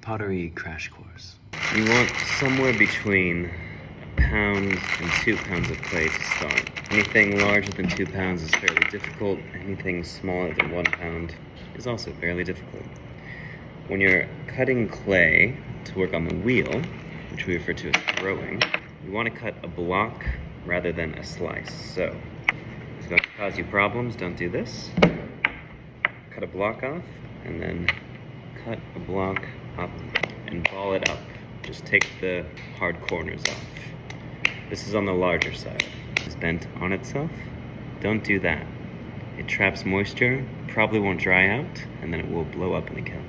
Pottery crash course. You want somewhere between a pound and 2 pounds of clay to start. Anything larger than 2 pounds is fairly difficult. Anything smaller than 1 pound is also fairly difficult. When you're cutting clay to work on the wheel, which we refer to as throwing, you want to cut a block rather than a slice. So, if it's going to cause you problems, don't do this. Cut a block off, and then cut a block off and ball it up. Just take the hard corners off. This is on the larger side. It's bent on itself. Don't do that. It traps moisture, probably won't dry out, and then it will blow up in the kiln.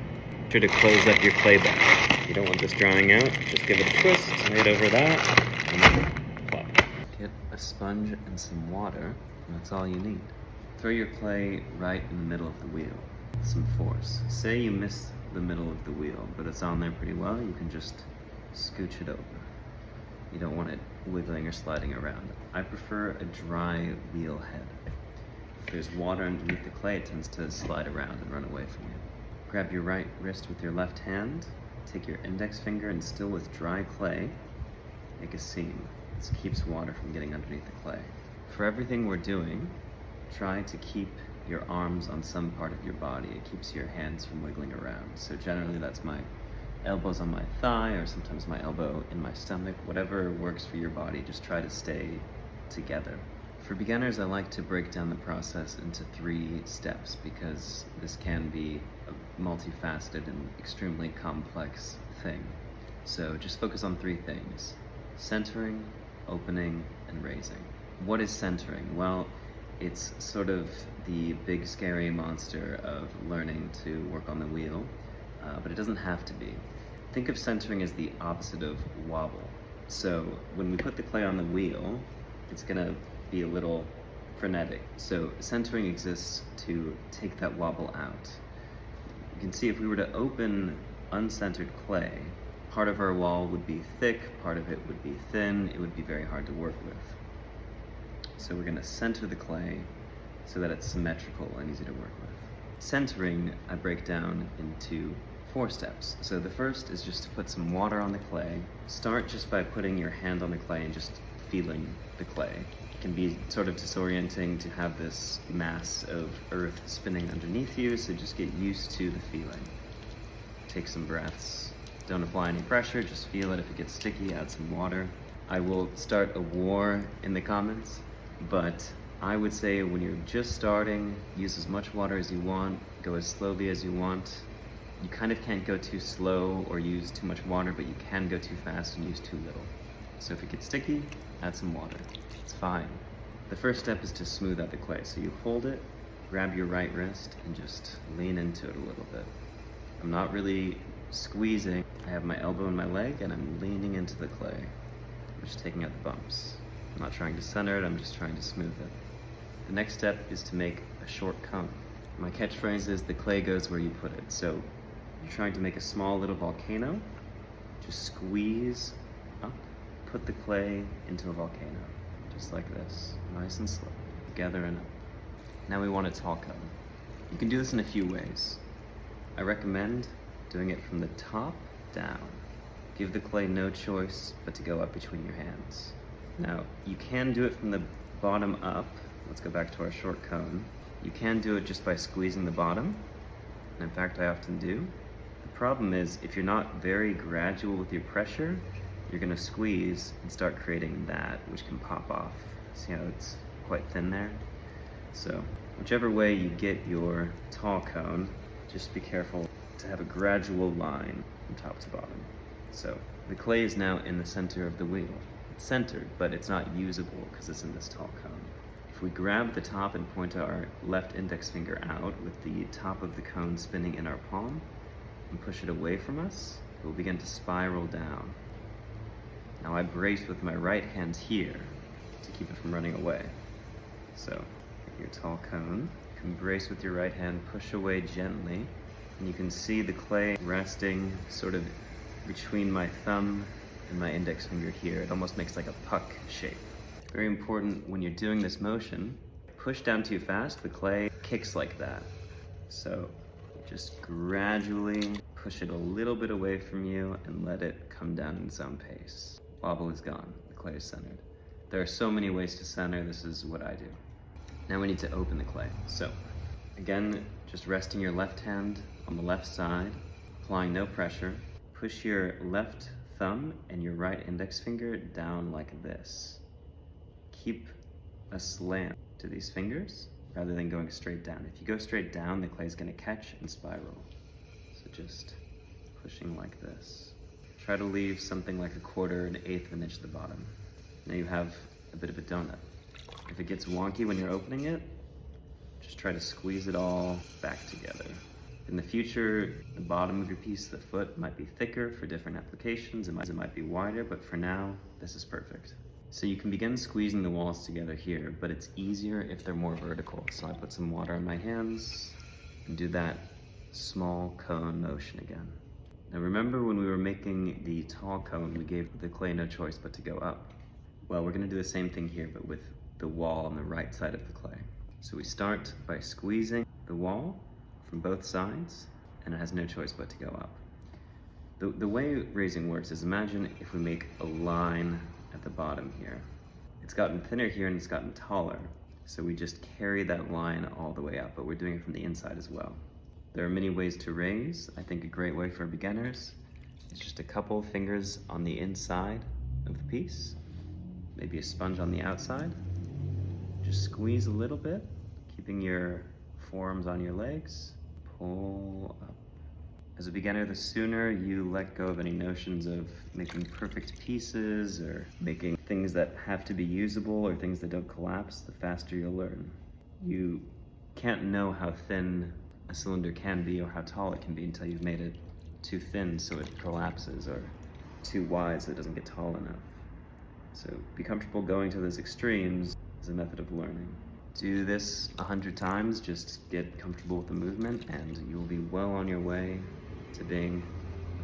Be sure to close up your clay back. You don't want this drying out. Just give it a twist, lay it over that, and then plop. Get a sponge and some water, and that's all you need. Throw your clay right in the middle of the wheel with some force. Say you missed the middle of the wheel, but it's on there pretty well, you can just scooch it over. You don't want it wiggling or sliding around. I prefer a dry wheel head. If there's water underneath the clay, it tends to slide around and run away from you. Grab your right wrist with your left hand, take your index finger, and still with dry clay, make a seam. This keeps water from getting underneath the clay. For everything we're doing, try to keep your arms on some part of your body. It keeps your hands from wiggling around. So generally that's my elbows on my thigh, or sometimes my elbow in my stomach. Whatever works for your body, just try to stay together. For beginners, I like to break down the process into 3 steps because this can be a multifaceted and extremely complex thing. So just focus on 3 things: centering, opening, and raising. What is centering? Well, it's sort of the big scary monster of learning to work on the wheel, but it doesn't have to be. Think of centering as the opposite of wobble. So when we put the clay on the wheel, it's gonna be a little frenetic. So centering exists to take that wobble out. You can see if we were to open uncentered clay, part of our wall would be thick, part of it would be thin, it would be very hard to work with. So we're gonna center the clay so that it's symmetrical and easy to work with. Centering, I break down into 4 steps. So the first is just to put some water on the clay. Start just by putting your hand on the clay and just feeling the clay. It can be sort of disorienting to have this mass of earth spinning underneath you, so just get used to the feeling. Take some breaths. Don't apply any pressure, just feel it. If it gets sticky, add some water. I will start a war in the comments, but I would say when you're just starting, use as much water as you want, go as slowly as you want. You kind of can't go too slow or use too much water, but you can go too fast and use too little. So if it gets sticky, add some water. It's fine. The first step is to smooth out the clay. So you hold it, grab your right wrist, and just lean into it a little bit. I'm not really squeezing. I have my elbow in my leg, and I'm leaning into the clay. I'm just taking out the bumps. I'm not trying to center it, I'm just trying to smooth it. The next step is to make a short cone. My catchphrase is, the clay goes where you put it. So you're trying to make a small little volcano, just squeeze up, put the clay into a volcano, just like this, nice and slow, together and up. Now we want a tall cone. You can do this in a few ways. I recommend doing it from the top down. Give the clay no choice but to go up between your hands. Now, you can do it from the bottom up. Let's go back to our short cone. You can do it just by squeezing the bottom, and in fact I often do. The problem is, if you're not very gradual with your pressure, you're gonna squeeze and start creating that, which can pop off. See how it's quite thin there? So, whichever way you get your tall cone, just be careful to have a gradual line from top to bottom. So, the clay is now in the center of the wheel. It's centered, but it's not usable because it's in this tall cone. If we grab the top and point our left index finger out with the top of the cone spinning in our palm and push it away from us, it will begin to spiral down. Now I brace with my right hand here to keep it from running away. So, your tall cone, you can brace with your right hand, push away gently, and you can see the clay resting sort of between my thumb and my index finger here. It almost makes like a puck shape. Very important when you're doing this motion, push down too fast, the clay kicks like that. So just gradually Push it a little bit away from you and let it come down in its own pace. Wobble is gone, the clay is centered. There are so many ways to center, this is what I do. Now we need to open the clay. So, again, just resting your left hand on the left side, applying no pressure. Push your left thumb and your right index finger down like this. Keep a slant to these fingers rather than going straight down. If you go straight down, the clay is going to catch and spiral. So just pushing like this. Try to leave something like 1/4, 1/8 of an inch at the bottom. Now you have a bit of a donut. If it gets wonky when you're opening it, just try to squeeze it all back together. In the future, the bottom of your piece, the foot, might be thicker for different applications. It might be wider, but for now, this is perfect. So you can begin squeezing the walls together here, but it's easier if they're more vertical. So I put some water on my hands and do that small cone motion again. Now remember when we were making the tall cone, we gave the clay no choice but to go up. Well, we're gonna do the same thing here, but with the wall on the right side of the clay. So we start by squeezing the wall from both sides, and it has no choice but to go up. The way raising works is, imagine if we make a line at the bottom here. It's gotten thinner here and it's gotten taller, so we just carry that line all the way up, but we're doing it from the inside as well. There are many ways to raise. I think a great way for beginners is just a couple fingers on the inside of the piece, maybe a sponge on the outside. Just squeeze a little bit, keeping your forearms on your legs. Pull up. As a beginner, the sooner you let go of any notions of making perfect pieces or making things that have to be usable or things that don't collapse, the faster you'll learn. You can't know how thin a cylinder can be or how tall it can be until you've made it too thin so it collapses, or too wide so it doesn't get tall enough. So be comfortable going to those extremes as a method of learning. Do this 100 times, just get comfortable with the movement, and you'll be well on your way to being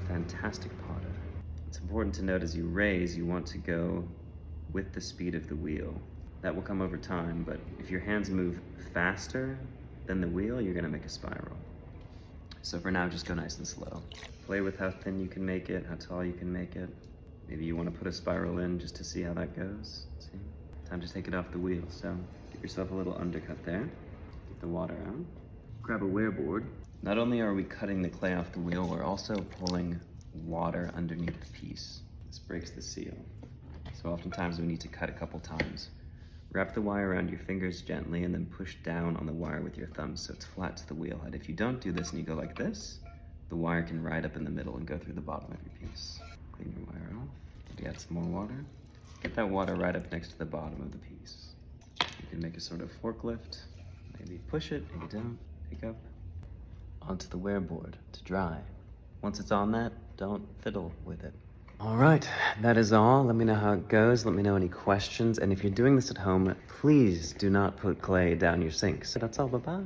a fantastic potter. It's important to note, as you raise, you want to go with the speed of the wheel. That will come over time, but if your hands move faster than the wheel, you're gonna make a spiral. So for now, just go nice and slow. Play with how thin you can make it, how tall you can make it. Maybe you want to put a spiral in just to see how that goes. See? Time to take it off the wheel. So give yourself a little undercut there. Get the water out. Grab a wear board. Not only are we cutting the clay off the wheel, we're also pulling water underneath the piece. This breaks the seal. So oftentimes we need to cut a couple times. Wrap the wire around your fingers gently and then push down on the wire with your thumb so it's flat to the wheel head. If you don't do this and you go like this, the wire can ride up in the middle and go through the bottom of your piece. Clean your wire off. Maybe add some more water. Get that water right up next to the bottom of the piece. You can make a sort of forklift. Maybe push it, maybe don't, pick up. Onto the wear board to dry. Once it's on that, don't fiddle with it. All right, that is all. Let me know how it goes. Let me know any questions. And if you're doing this at home, please do not put clay down your sink. So that's all, bye-bye.